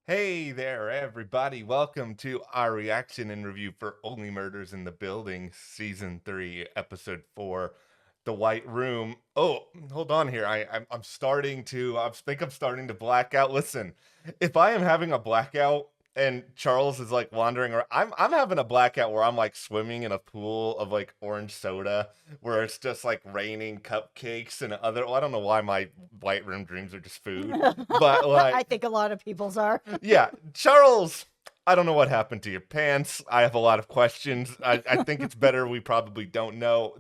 Hey there, everybody. Welcome to our reaction and review for Only Murders in the Building, Season 3, Episode 4, The White Room. Oh, hold on here. I'm starting to, I think I'm starting to black out. Listen, if I am having a blackout and Charles is like wandering around, I'm having a blackout where I'm like swimming in a pool of like orange soda where it's just like raining cupcakes and other, well, I don't know why my White Room dreams are just food, but like, I think a lot of people's are. yeah, Charles, I don't know what happened to your pants. I have a lot of questions. I think it's better we probably don't know.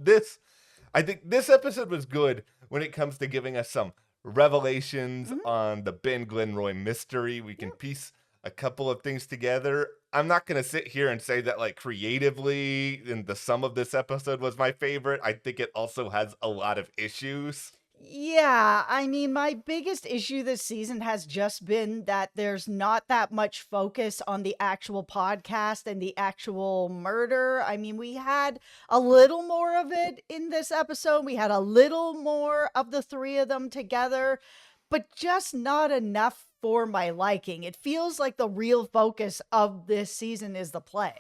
I think this episode was good when it comes to giving us some revelations Mhm. on the Ben Glenroy mystery. We can Yeah. piece a couple of things together. I'm not going to sit here and say that, like, creatively, and the sum of this episode was my favorite. I think it also has a lot of issues. Yeah, I mean, my biggest issue this season has just been that there's not that much focus on the actual podcast and the actual murder. I mean, we had a little more of it in this episode. We had a little more of the three of them together, but just not enough for my liking. It feels like the real focus of this season is the play.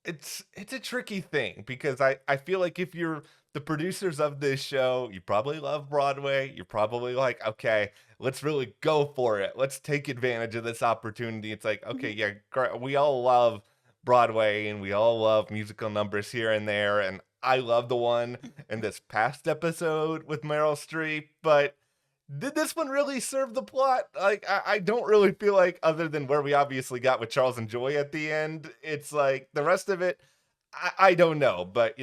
It's a tricky thing because I feel like if you're the producers of this show, you probably love Broadway. You're probably like, okay, let's really go for it. Let's take advantage of this opportunity. It's like, okay, Mhm. yeah, we all love Broadway and we all love musical numbers here and there. And I love the one in this past episode with Meryl Streep, but did this one really serve the plot? Like, I don't really feel like, other than where we obviously got with Charles and Joy at the end, it's like the rest of it, I don't know. But,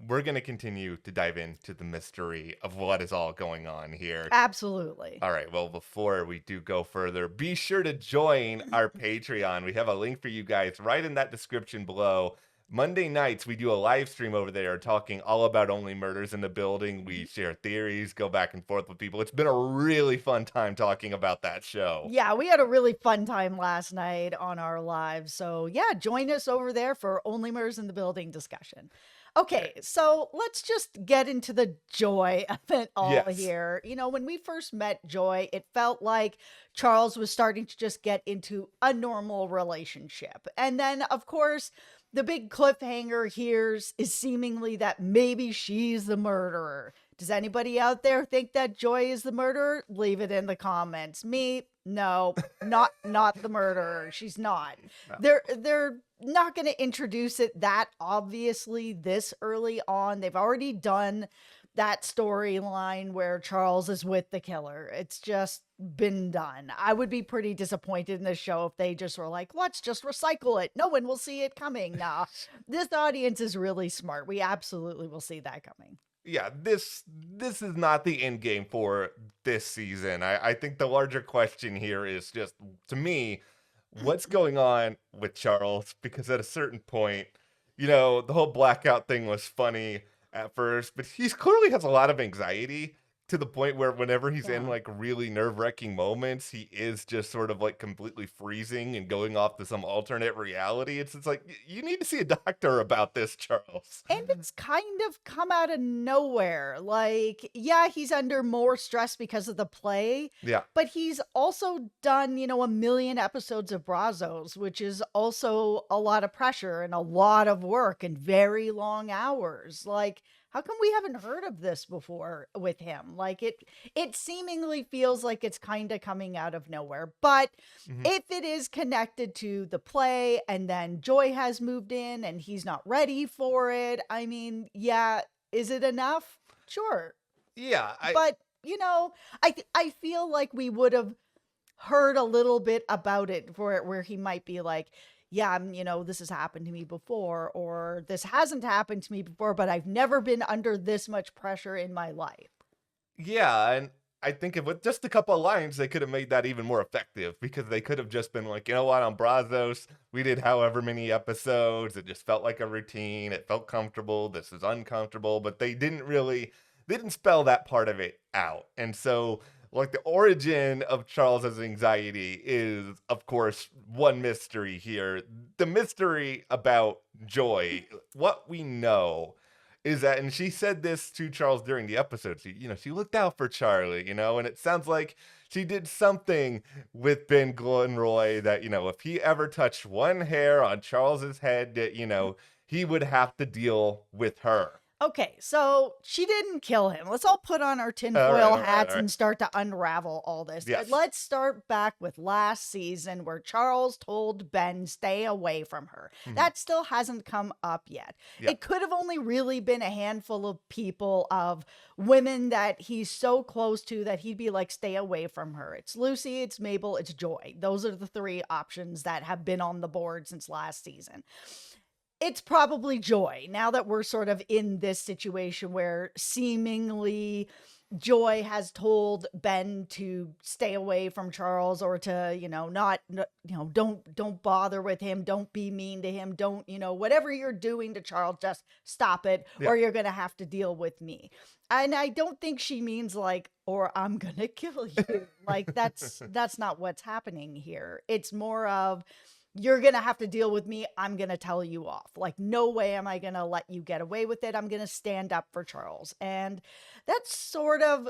we're going to continue to dive into the mystery of what is all going on here. Absolutely. All right, well, before we do go further, be sure to join our Patreon. We have a link for you guys right in that description below. Monday nights, we do a live stream over there talking all about Only Murders in the Building. We share theories, go back and forth with people. It's been a really fun time talking about that show. Yeah, we had a really fun time last night on our live. So, yeah, join us over there for Only Murders in the Building discussion. Okay. Okay, so let's just get into the joy of it all Yes. here. When we first met Joy, it felt like Charles was starting to just get into a normal relationship. And then, of course, the big cliffhanger here is seemingly that maybe she's the murderer. Does anybody out there think that Joy is the murderer? Leave it in the comments. Me, no, not the murderer. She's not. No. They're not going to introduce it that obviously this early on. They've already done that storyline where Charles is with the killer. It's just been done. I would be pretty disappointed in the show if they just were like, let's just recycle it. No one will see it coming. Nah, this audience is really smart. We absolutely will see that coming. Yeah, this is not the end game for this season. I think the larger question here is just, to me, what's going on with Charles? Because at a certain point, the whole blackout thing was funny at first, but he's clearly has a lot of anxiety to the point where whenever he's in Yeah. like really nerve-wracking moments, he is just sort of like completely freezing and going off to some alternate reality. It's like you need to see a doctor about this, Charles. And it's kind of come out of nowhere. Like, yeah, he's under more stress because of the play, Yeah. but he's also done, a million episodes of Brazos, which is also a lot of pressure and a lot of work and very long hours. Like, how come we haven't heard of this before with him? Like it seemingly feels like it's kind of coming out of nowhere. But Mhm. if it is connected to the play and then Joy has moved in and he's not ready for it, I mean, yeah, is it enough? Sure. Yeah, But, I feel like we would have heard a little bit about it for it where he might be like, yeah, this has happened to me before, or this hasn't happened to me before, but I've never been under this much pressure in my life. yeah, and I think if with just a couple of lines, they could have made that even more effective because they could have just been like, you know what, on Brazos, we did however many episodes. It just felt like a routine. It felt comfortable. This is uncomfortable, but they didn't spell that part of it out. And so, like, the origin of Charles's anxiety is, of course, one mystery here. The mystery about Joy, what we know is that, and she said this to Charles during the episode. She looked out for Charlie, and it sounds like she did something with Ben Glenroy that, if he ever touched one hair on Charles's head, that, he would have to deal with her. Okay, so she didn't kill him. Let's all put on our All right, tinfoil all right, hats all right. and start to unravel all this. Yes. Let's start back with last season where Charles told Ben, stay away from her. Mhm. That still hasn't come up yet. Yeah. It could have only really been a handful of people, of women that he's so close to that he'd be like, stay away from her. It's Lucy, it's Mabel, it's Joy. Those are the three options that have been on the board since last season. It's probably Joy, now that we're sort of in this situation where seemingly Joy has told Ben to stay away from Charles, or to, don't bother with him, don't be mean to him, don't, whatever you're doing to Charles, just stop it, Yeah. or you're going to have to deal with me. And I don't think she means like, or I'm going to kill you. Like that's not what's happening here. It's more of, you're going to have to deal with me. I'm going to tell you off. Like, no way am I going to let you get away with it. I'm going to stand up for Charles. And that's sort of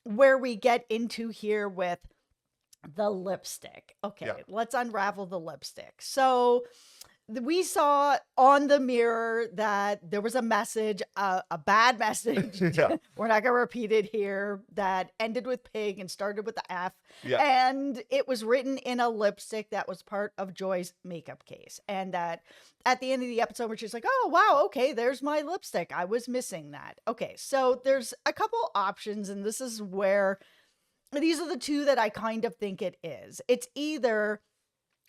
where we get into here with the lipstick. Okay, Yeah. let's unravel the lipstick. So we saw on the mirror that there was a message, a bad message. Yeah. We're not going to repeat it here, that ended with pig and started with the F. Yeah. And it was written in a lipstick that was part of Joy's makeup case. And that at the end of the episode, where she's like, oh, wow, okay, there's my lipstick. I was missing that. Okay, so there's a couple options, and this is where these are the two that I kind of think it is. It's either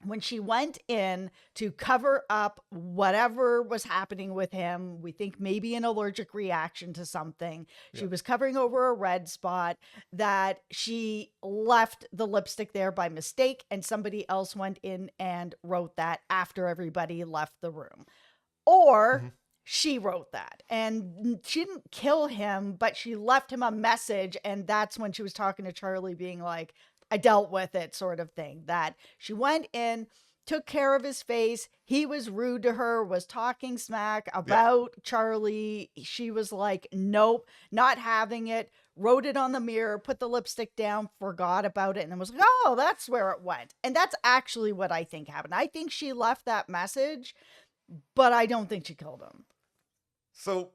when she went in to cover up whatever was happening with him, we think maybe an allergic reaction to something. She was covering over a red spot, that she left the lipstick there by mistake, and somebody else went in and wrote that after everybody left the room. Or she wrote that, and she didn't kill him, but she left him a message, and that's when she was talking to Charlie, being like, I dealt with it, sort of thing. That she went in, took care of his face. He was rude to her, was talking smack about Charlie. She was like, nope, not having it. Wrote it on the mirror, put the lipstick down, forgot about it, and then was like, oh, that's where it went. And that's actually what I think happened. I think she left that message, but I don't think she killed him. So,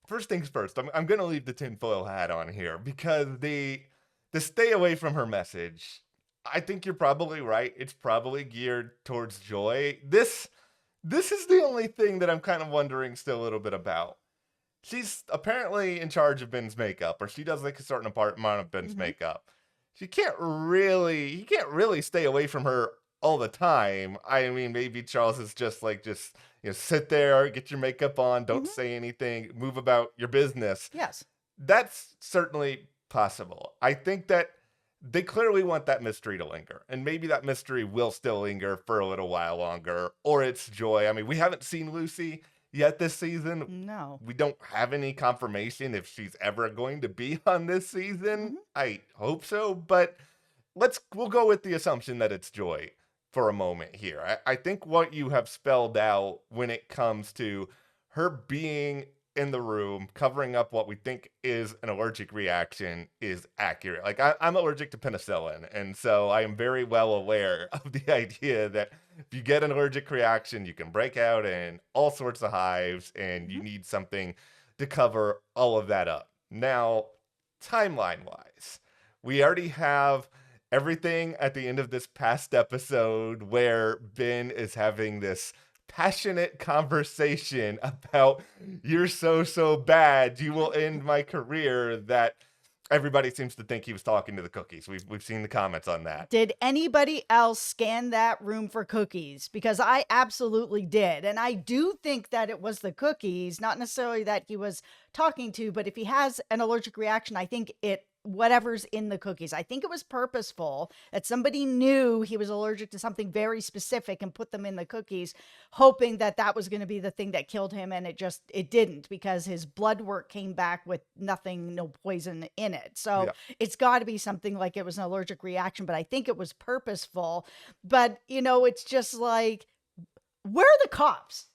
first things first, I'm going to leave the tinfoil hat on here, because the stay away from her message, I think you're probably right. It's probably geared towards Joy. This is the only thing that I'm kind of wondering still a little bit about. She's apparently in charge of Ben's makeup, or she does like a certain amount of Ben's makeup. He can't really stay away from her all the time. I mean, maybe Charles is just sit there, get your makeup on, don't say anything, move about your business. Yes. That's certainly possible. I think that they clearly want that mystery to linger, and maybe that mystery will still linger for a little while longer, or it's Joy. I mean, we haven't seen Lucy yet this season. No. We don't have any confirmation if she's ever going to be on this season. I hope so, but we'll go with the assumption that it's Joy for a moment here. I think what you have spelled out when it comes to her being in the room, covering up what we think is an allergic reaction, is accurate. Like, I'm allergic to penicillin, and so I am very well aware of the idea that if you get an allergic reaction, you can break out in all sorts of hives, and you need something to cover all of that up. Now, timeline-wise, we already have everything at the end of this past episode where Ben is having this passionate conversation about, you're so bad, you will end my career, that everybody seems to think he was talking to the cookies. We've seen the comments on that. Did anybody else scan that room for cookies? Because I absolutely did. And I do think that it was the cookies, not necessarily that he was talking to, but if he has an allergic reaction, I think whatever's in the cookies. I think it was purposeful, that somebody knew he was allergic to something very specific and put them in the cookies, hoping that that was going to be the thing that killed him. And it didn't, because his blood work came back with nothing, no poison in it. So it's got to be something like it was an allergic reaction, but I think it was purposeful. But, it's just like, where are the cops?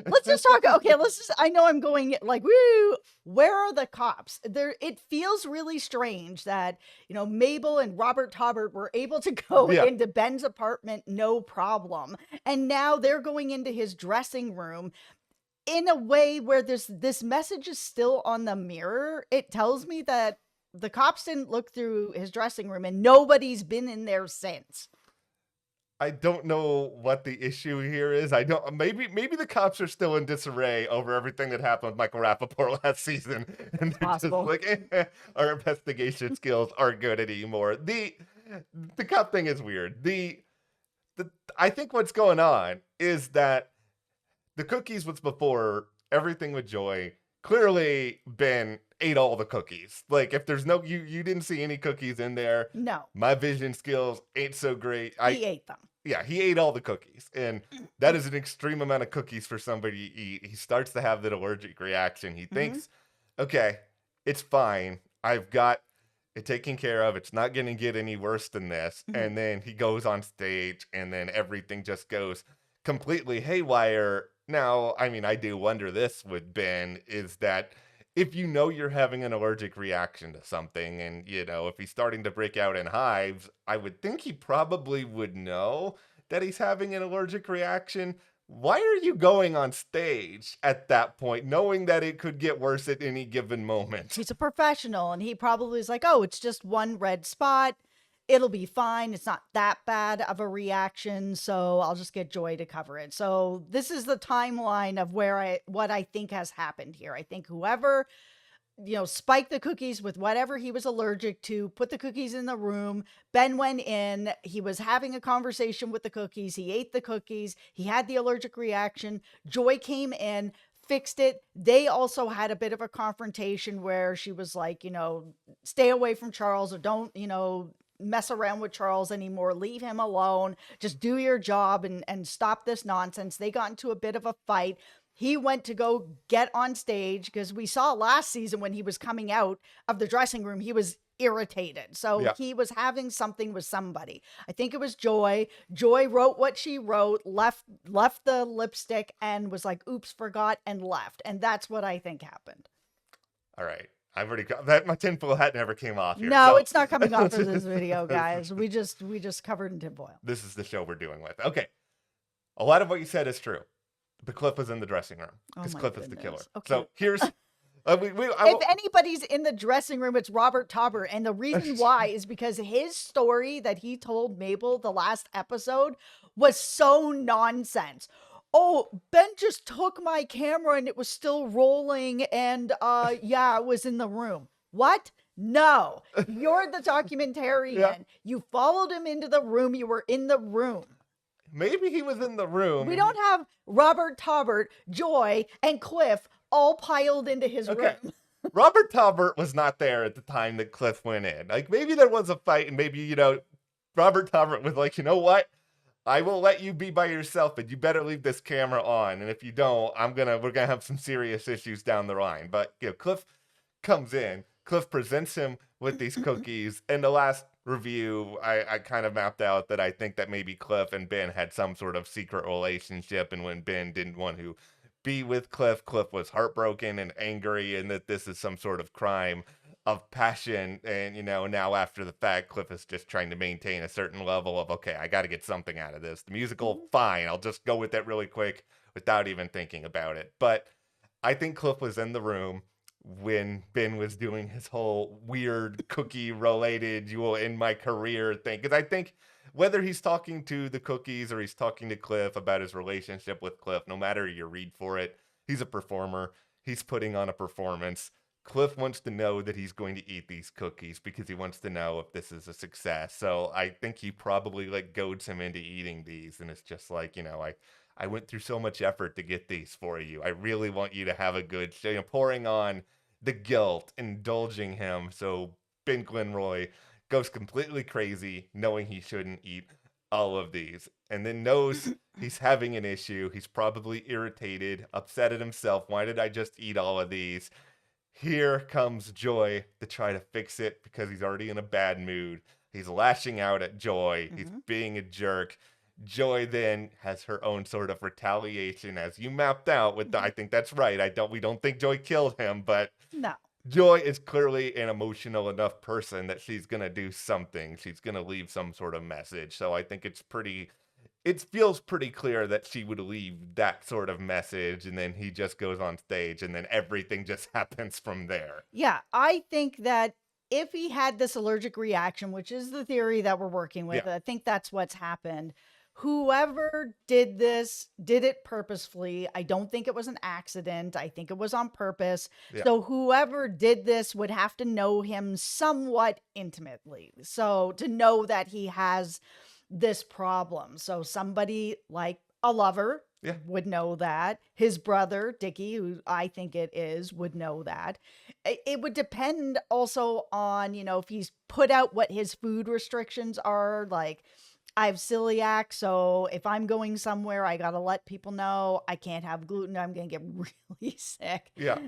Let's just talk. Okay, I know I'm going like, woo. Where are the cops? It feels really strange that, Mabel and Robert Taubert were able to go Yeah. into Ben's apartment, no problem. And now they're going into his dressing room in a way where this message is still on the mirror. It tells me that the cops didn't look through his dressing room and nobody's been in there since. I don't know what the issue here is. I don't. Maybe the cops are still in disarray over everything that happened with Michael Rappaport last season, and they're Possible. just like, our investigation skills aren't good anymore. The cop thing is weird. The I think what's going on is that the cookies was before everything with Joy. Clearly, Ben ate all the cookies. Like, if there's no you didn't see any cookies in there. No, My vision skills ain't so great. he ate them. Yeah, he ate all the cookies, and that is an extreme amount of cookies for somebody to eat. He starts to have that allergic reaction. He thinks, okay, it's fine. I've got it taken care of. It's not going to get any worse than this. And then he goes on stage, and then everything just goes completely haywire. Now, I mean, I do wonder this with Ben is that if you know you're having an allergic reaction to something and, if he's starting to break out in hives, I would think he probably would know that he's having an allergic reaction. Why are you going on stage at that point, knowing that it could get worse at any given moment? He's a professional, and he probably is like, oh, it's just one red spot. It'll be fine. It's not that bad of a reaction, so I'll just get Joy to cover it. So this is the timeline of what I think has happened here. I think whoever, spiked the cookies with whatever he was allergic to, put the cookies in the room. Ben went in. He was having a conversation with the cookies. He ate the cookies. He had the allergic reaction. Joy came in, fixed it. They also had a bit of a confrontation where she was like, stay away from Charles, or don't, mess around with Charles anymore. Leave him alone. Just do your job and stop this nonsense. They got into a bit of a fight. He went to go get on stage because we saw last season when he was coming out of the dressing room, he was irritated. So Yeah. he was having something with somebody. I think it was Joy. Joy wrote what she wrote, left the lipstick, and was like, oops, forgot, and left. And that's what I think happened. All right. I've already got that. My tinfoil hat never came off here. No, so- it's not coming off for this video, guys. We just covered in tinfoil. This is the show we're doing with. Okay. A lot of what you said is true. But Cliff was in the dressing room because my Cliff is the killer. goodness. Okay. So here's. If anybody's in the dressing room, it's Robert Taubert. And the reason why is because his story that he told Mabel the last episode was so nonsense. Oh, Ben just took my camera and it was still rolling, and yeah, it was in the room. What? No. You're the documentarian. Yeah. You followed him into the room. You were in the room. Maybe he was in the room. We don't have Robert Taubert, Joy, and Cliff all piled into his room. Robert Taubert was not there at the time that Cliff went in. Like, maybe there was a fight, and maybe, Robert Taubert was like, you know what? I will let you be by yourself, but you better leave this camera on. And if you don't, we're gonna have some serious issues down the line. But Cliff comes in. Cliff presents him with these cookies. In the last review, I kind of mapped out that I think that maybe Cliff and Ben had some sort of secret relationship, and when Ben didn't want to be with Cliff, Cliff was heartbroken and angry, and that this is some sort of crime of passion. And now after the fact, Cliff is just trying to maintain a certain level of, okay, I got to get something out of this. The musical, fine, I'll just go with that really quick without even thinking about it. But I think Cliff was in the room when Ben was doing his whole weird cookie related, you will end my career thing. Because I think whether he's talking to the cookies or he's talking to Cliff about his relationship with Cliff, no matter your read for it, he's a performer. He's putting on a performance. Cliff wants to know that he's going to eat these cookies because he wants to know if this is a success. So I think he probably goads him into eating these. And it's just like, I went through so much effort to get these for you. I really want you to have a good show. Pouring on the guilt, indulging him. So Ben Glenroy goes completely crazy knowing he shouldn't eat all of these, and then knows he's having an issue. He's probably irritated, upset at himself. Why did I just eat all of these? Here comes Joy to try to fix it because he's already in a bad mood. He's lashing out at Joy. He's being a jerk. Joy then has her own sort of retaliation, as you mapped out with the, Mhm. I think that's right. We don't think Joy killed him, but No. Joy is clearly an emotional enough person that she's gonna do something. She's gonna leave some sort of message. So I think it feels pretty clear that she would leave that sort of message, and then he just goes on stage, and then everything just happens from there. Yeah, I think that if he had this allergic reaction, which is the theory that we're working Yeah, with, I think that's what's happened. Whoever did this did it purposefully. I don't think it was an accident. I think it was on purpose. yeah, So whoever did this would have to know him somewhat intimately. So to know that he has this problem. So somebody like a lover yeah, would know that. His brother, Dickie, who I think it is, would know that. It would depend also on, if he's put out what his food restrictions are. Like, I have celiac, so if I'm going somewhere, I gotta let people know I can't have gluten. I'm gonna get really sick. yeah.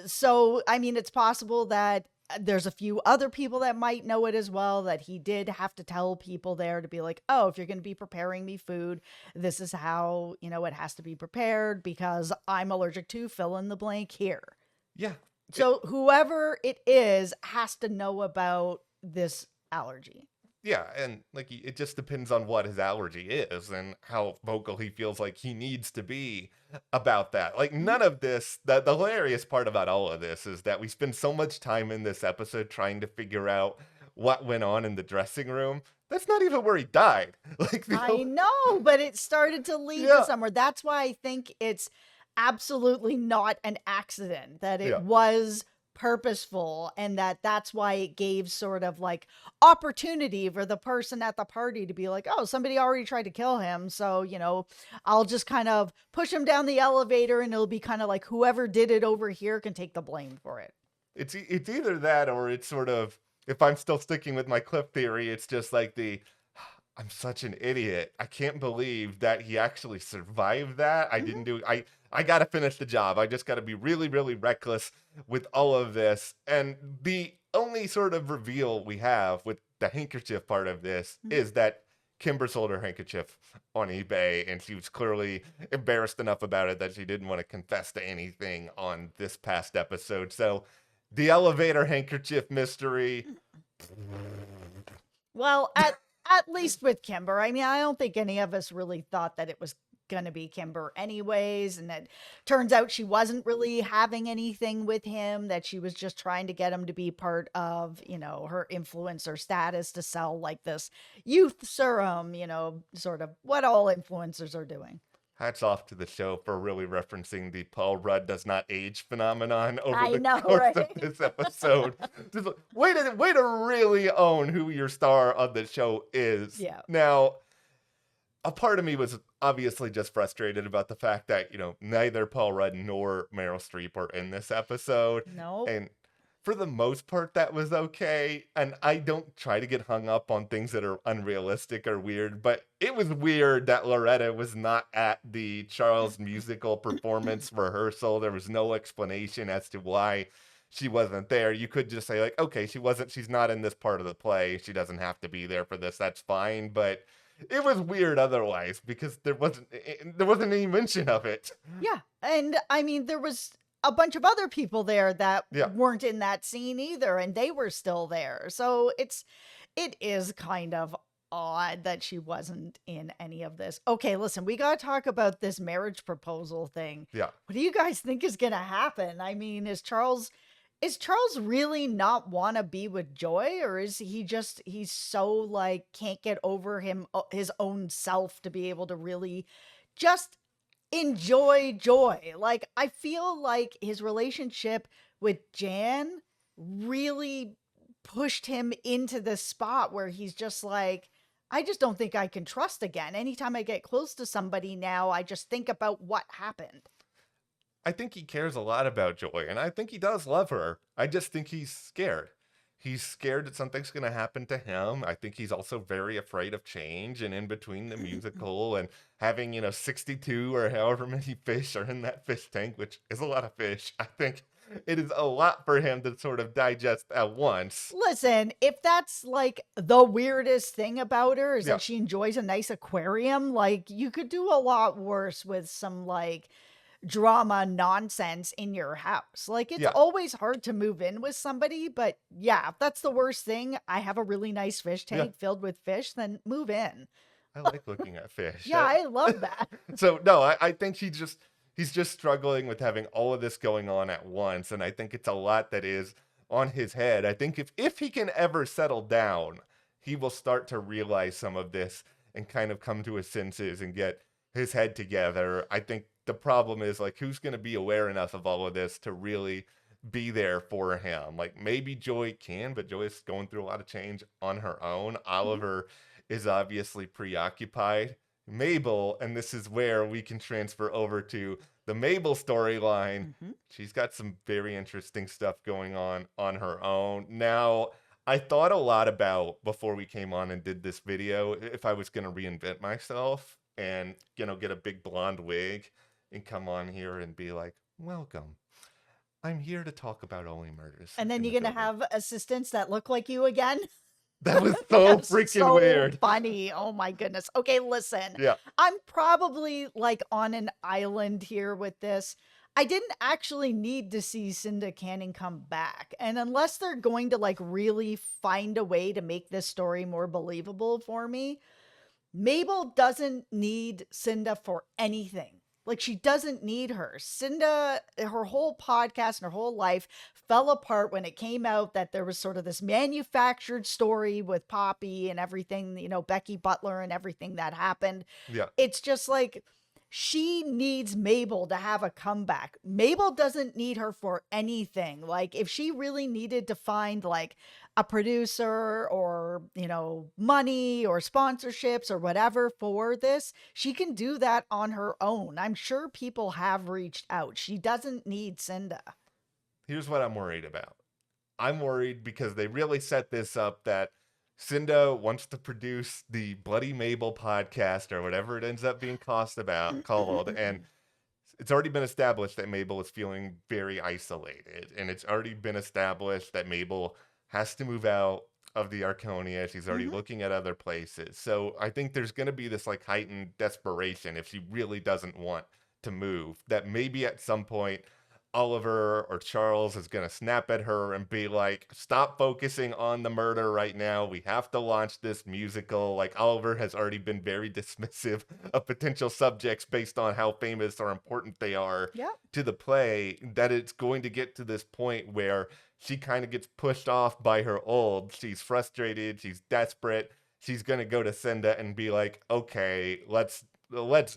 So I mean, it's possible that there's a few other people that might know it as well, that he did have to tell people there to be like, oh, if you're going to be preparing me food, this is how, it has to be prepared because I'm allergic to fill in the blank here. Yeah. So whoever it is has to know about this allergy. Yeah, and like it just depends on what his allergy is and how vocal he feels like he needs to be about that. Like Mhm. none of this, the hilarious part about all of this is that we spend so much time in this episode trying to figure out what went on in the dressing room. That's not even where he died. Like I know, but it started to lead to yeah, somewhere. That's why I think it's absolutely not an accident, that it yeah. was purposeful, and that's why it gave sort of like opportunity for the person at the party to be like, oh, somebody already tried to kill him. So, I'll just kind of push him down the elevator and it'll be kind of like whoever did it over here can take the blame for it. It's either that or it's sort of, if I'm still sticking with my Cliff theory, it's just like I'm such an idiot. I can't believe that he actually survived that. I Mhm. didn't do I got to finish the job. I just got to be really really reckless with all of this. And the only sort of reveal we have with the handkerchief part of this Mhm. is that Kimber sold her handkerchief on eBay, and she was clearly embarrassed enough about it that she didn't want to confess to anything on this past episode. So the elevator handkerchief mystery. Well, at least with Kimber. I mean, I don't think any of us really thought that it was gonna be Kimber anyways, and it turns out she wasn't really having anything with him, that she was just trying to get him to be part of, her influencer status to sell like this youth serum, sort of what all influencers are doing. Hats off to the show for really referencing the Paul Rudd does not age phenomenon over I the know, course of right? this episode. Just way to really own who your star of the show is. Yeah. Now, a part of me was obviously just frustrated about the fact that, neither Paul Rudd nor Meryl Streep were in this episode. Nope. And for the most part, that was okay. And I don't try to get hung up on things that are unrealistic or weird, but it was weird that Loretta was not at the Charles musical performance rehearsal. There was no explanation as to why she wasn't there. You could just say, like, okay, she's not in this part of the play. She doesn't have to be there for this. That's fine. But it was weird otherwise because there wasn't any mention of it. Yeah. And I mean, there was a bunch of other people there that Yeah. weren't in that scene either, and they were still there. So it is kind of odd that she wasn't in any of this. Okay, listen, we got to talk about this marriage proposal thing. Yeah. What do you guys think is going to happen? I mean, is Charles really not want to be with Joy, or is he's so like can't get over his own self to be able to really just enjoy joy? Like, I feel like his relationship with Jan really pushed him into this spot where he's just like, I just don't think I can trust again. Anytime I get close to somebody now, I just think about what happened. I think he cares a lot about Joy, and I think he does love her. I just think he's scared. He's scared that something's going to happen to him. I think he's also very afraid of change. And in between the musical and having, 62 or however many fish are in that fish tank, which is a lot of fish, I think it is a lot for him to sort of digest at once. Listen, if that's like the weirdest thing about her is Yeah, that she enjoys a nice aquarium, like you could do a lot worse with some like drama nonsense in your house. Like it's yeah, always hard to move in with somebody, but yeah, if that's the worst thing, I have a really nice fish yeah. tank filled with fish, then move in. I like looking at fish. Yeah, I love that. So no, I think he's just struggling with having all of this going on at once, and I think it's a lot that is on his head. I think if he can ever settle down, he will start to realize some of this and kind of come to his senses and get his head together. I think the problem is like who's going to be aware enough of all of this to really be there for him. Like maybe Joy can, but Joy is going through a lot of change on her own. Mhm, Oliver is obviously preoccupied. Mabel, and this is where we can transfer over to the Mabel storyline. mhm. She's got some very interesting stuff going on her own. Now, I thought a lot about before we came on and did this video if I was going to reinvent myself and, get a big blonde wig and come on here and be like, welcome. I'm here to talk about only murders And then in the you're gonna building. have assistants that look like you again. That was so That's freaking so weird. funny. Oh my goodness. Okay, listen. Yeah. I'm probably like on an island here with this. I didn't actually need to see Cinda Canning come back. And unless they're going to like really find a way to make this story more believable for me, Mabel doesn't need Cinda for anything. Like she doesn't need her. Cinda, her whole podcast and her whole life fell apart when it came out that there was sort of this manufactured story with Poppy and everything, Becky Butler and everything that happened. Yeah. It's just like she needs Mabel to have a comeback. Mabel doesn't need her for anything. Like if she really needed to find like a producer or, money or sponsorships or whatever for this, she can do that on her own. I'm sure people have reached out. She doesn't need Cinda. Here's what I'm worried about. I'm worried because they really set this up that Cinda wants to produce the Bloody Mabel podcast or whatever it ends up being called, and it's already been established that Mabel is feeling very isolated, and it's already been established that Mabel has to move out of the Arconia. She's already Mhm. looking at other places. So I think there's going to be this like heightened desperation if she really doesn't want to move. That maybe at some point Oliver or Charles is going to snap at her and be like, stop focusing on the murder right now. We have to launch this musical. Like, Oliver has already been very dismissive of potential subjects based on how famous or important they are Yep. to the play, that it's going to get to this point where she kind of gets pushed off by her old. She's frustrated. She's desperate. She's going to go to Senda and be like, okay, let's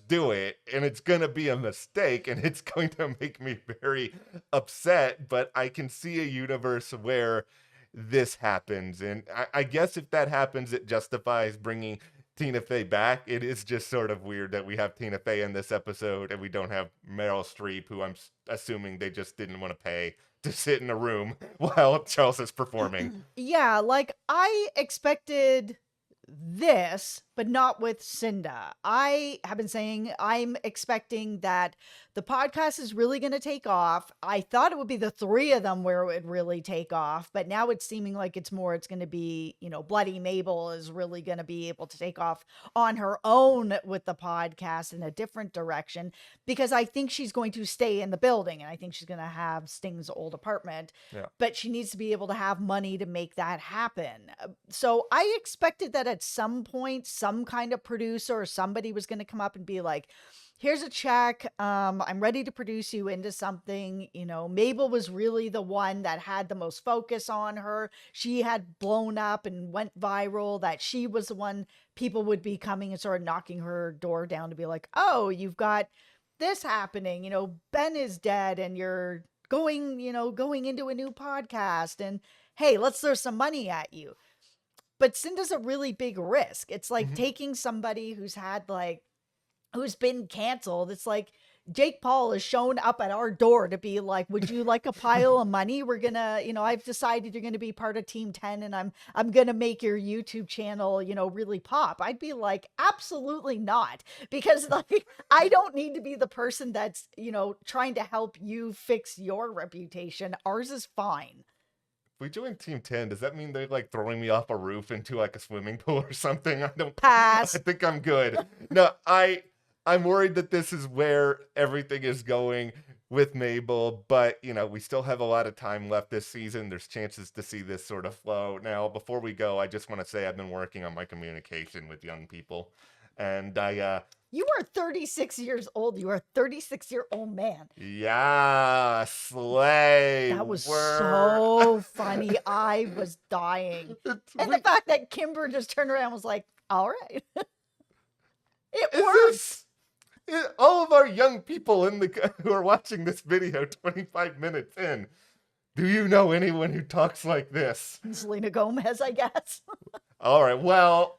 do it, and it's gonna be a mistake and it's going to make me very upset, but I can see a universe where this happens, and I guess if that happens it justifies bringing Tina Fey back. It is just sort of weird that we have Tina Fey in this episode and we don't have Meryl Streep, who I'm assuming they just didn't want to pay to sit in a room while Charles is performing. Yeah, like I expected this, but not with Cinda. I have been saying I'm expecting that the podcast is really going to take off. I thought it would be the three of them where it would really take off, but now it's seeming like it's going to be, Bloody Mabel is really going to be able to take off on her own with the podcast in a different direction because I think she's going to stay in the building and I think she's going to have Sting's old apartment, Yeah. but she needs to be able to have money to make that happen. So I expected that at some point, some kind of producer or somebody was going to come up and be like, here's a check. I'm ready to produce you into something. Mabel was really the one that had the most focus on her. She had blown up and went viral, that she was the one people would be coming and sort of knocking her door down to be like, oh, you've got this happening. Ben is dead and you're going into a new podcast and hey, let's throw some money at you. But Cinda's a really big risk. It's like Mhm. taking somebody who's been canceled. It's like Jake Paul has shown up at our door to be like, would you like a pile of money? We're gonna, I've decided you're gonna be part of Team 10 and I'm gonna make your YouTube channel, really pop. I'd be like, absolutely not. Because like I don't need to be the person that's, trying to help you fix your reputation. Ours is fine. If we join Team 10, does that mean they're like throwing me off a roof into like a swimming pool or something? I Pass. think I'm good. No, I'm worried that this is where everything is going with Mabel, but we still have a lot of time left this season. There's chances to see this sort of flow. Now, before we go, I just want to say I've been working on my communication with young people. And You are 36 years old. You are a 36-year-old man. yeah, slay. That was so funny. I was dying. And the fact that Kimber just turned around and was like, all right. It works. All of our young people who are watching this video 25 minutes in, do you know anyone who talks like this? Selena Gomez, I guess. All right, well,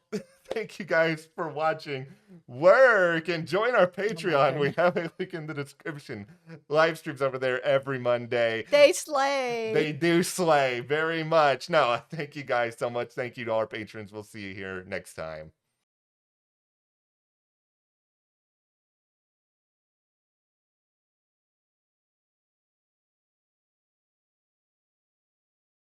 thank you guys for watching. Work and join our Patreon. We have a link in the description. Live streams over there every Monday. They slay. They do slay very much. No, thank you guys so much. Thank you to our patrons. We'll see you here next time.